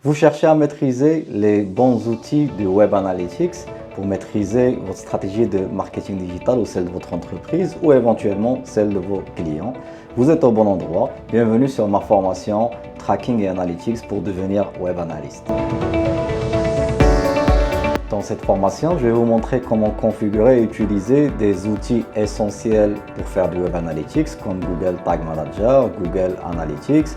Vous cherchez à maîtriser les bons outils de Web Analytics pour maîtriser votre stratégie de marketing digital ou celle de votre entreprise ou éventuellement celle de vos clients. Vous êtes au bon endroit. Bienvenue sur ma formation Tracking et Analytics pour devenir Web Analyst. Dans cette formation, je vais vous montrer comment configurer et utiliser des outils essentiels pour faire du Web Analytics comme Google Tag Manager, Google Analytics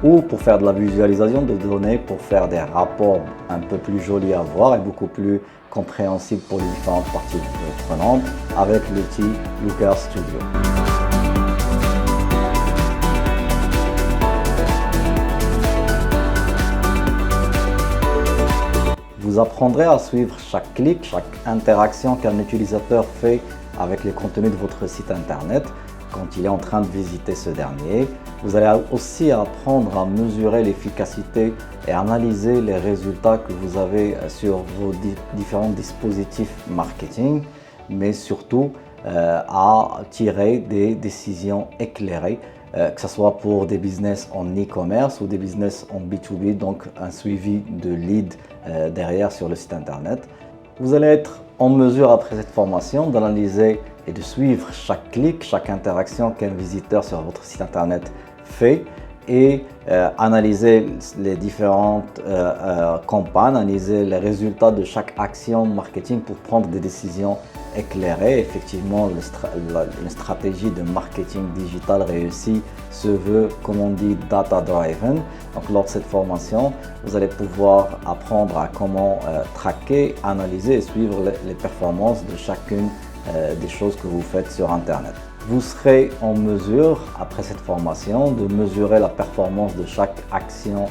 ou pour faire de la visualisation de données pour faire des rapports un peu plus jolis à voir et beaucoup plus compréhensibles pour les différentes parties prenantes avec l'outil Looker Studio. Vous apprendrez à suivre chaque clic, chaque interaction qu'un utilisateur fait avec les contenus de votre site internet quand il est en train de visiter ce dernier. Vous allez aussi apprendre à mesurer l'efficacité et analyser les résultats que vous avez sur vos différents dispositifs marketing, mais surtout à tirer des décisions éclairées, que ce soit pour des business en e-commerce ou des business en B2B, donc un suivi de lead derrière sur le site internet. Vous allez être en mesure après cette formation d'analyser et de suivre chaque clic, chaque interaction qu'un visiteur sur votre site internet fait et analyser les différentes campagnes, analyser les résultats de chaque action marketing pour prendre des décisions éclairées. Effectivement, une stratégie de marketing digital réussie se veut, comme on dit, data-driven. Donc, lors de cette formation, vous allez pouvoir apprendre à comment traquer, analyser et suivre les performances de chacune des choses que vous faites sur Internet. Vous serez en mesure, après cette formation, de mesurer la performance de chaque action,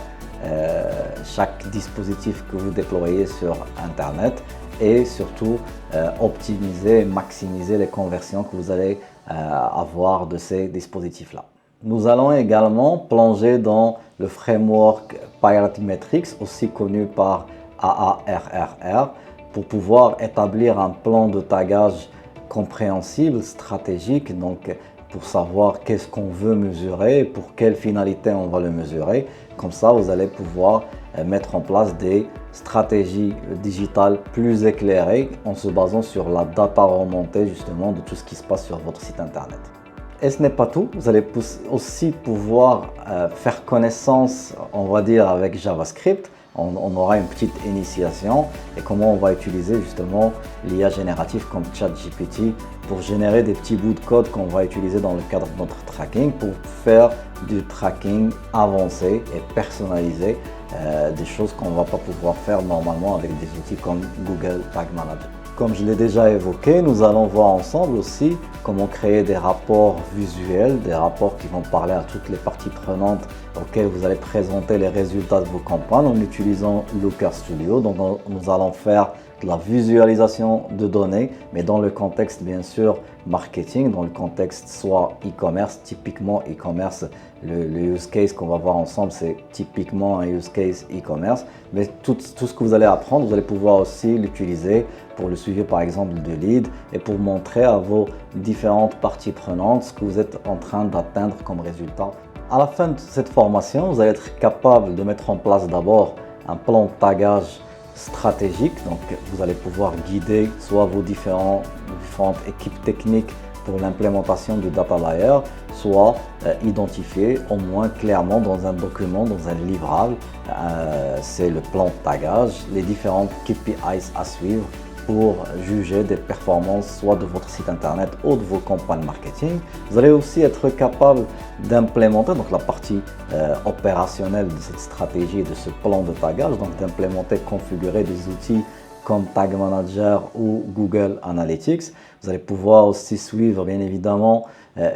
chaque dispositif que vous déployez sur Internet et surtout optimiser et maximiser les conversions que vous allez avoir de ces dispositifs-là. Nous allons également plonger dans le framework Priority Metrics, aussi connu par AARRR, pour pouvoir établir un plan de tagage compréhensible, stratégique, donc pour savoir qu'est-ce qu'on veut mesurer, pour quelle finalité on va le mesurer. Comme ça, vous allez pouvoir mettre en place des stratégies digitales plus éclairées en se basant sur la data remontée justement de tout ce qui se passe sur votre site internet. Et ce n'est pas tout, vous allez aussi pouvoir faire connaissance, on va dire, avec JavaScript. On aura une petite initiation et comment on va utiliser justement l'IA générative comme ChatGPT pour générer des petits bouts de code qu'on va utiliser dans le cadre de notre tracking pour faire du tracking avancé et personnalisé, des choses qu'on ne va pas pouvoir faire normalement avec des outils comme Google Tag Manager. Comme je l'ai déjà évoqué, nous allons voir ensemble aussi comment créer des rapports visuels, des rapports qui vont parler à toutes les parties prenantes auxquelles vous allez présenter les résultats de vos campagnes en utilisant Looker Studio. Donc nous allons faire de la visualisation de données, mais dans le contexte bien sûr marketing, dans le contexte soit e-commerce, typiquement e-commerce, le use case qu'on va voir ensemble c'est typiquement un use case e-commerce, mais tout ce que vous allez apprendre, vous allez pouvoir aussi l'utiliser pour le suivi par exemple de lead et pour montrer à vos différentes parties prenantes ce que vous êtes en train d'atteindre comme résultat. À la fin de cette formation, vous allez être capable de mettre en place d'abord un plan de tagage stratégique, donc vous allez pouvoir guider soit vos différentes équipes techniques pour l'implémentation du data layer, soit identifier au moins clairement dans un document, dans un livrable, c'est le plan de tagage, les différentes KPIs à suivre pour juger des performances soit de votre site internet ou de vos campagnes marketing. Vous allez aussi être capable d'implémenter donc la partie opérationnelle de cette stratégie et de ce plan de tagage, donc d'implémenter, configurer des outils comme Tag Manager ou Google Analytics. Vous allez pouvoir aussi suivre bien évidemment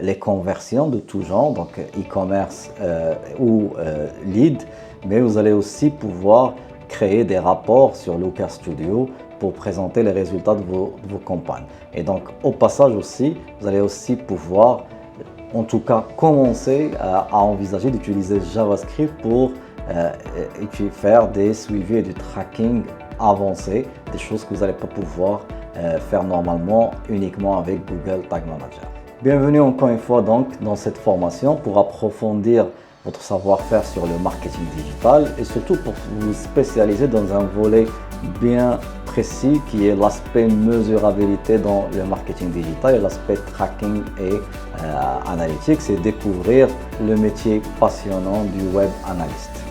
les conversions de tout genre, donc e-commerce ou lead, mais vous allez aussi pouvoir créer des rapports sur Looker Studio pour présenter les résultats de vos campagnes. Et donc au passage aussi, vous allez aussi pouvoir en tout cas commencer à envisager d'utiliser JavaScript pour faire des suivis et du tracking avancé, des choses que vous n'allez pas pouvoir faire normalement uniquement avec Google Tag Manager. Bienvenue encore une fois donc dans cette formation pour approfondir votre savoir-faire sur le marketing digital et surtout pour vous spécialiser dans un volet bien précis qui est l'aspect mesurabilité dans le marketing digital et l'aspect tracking et analytics et découvrir le métier passionnant du web analyst.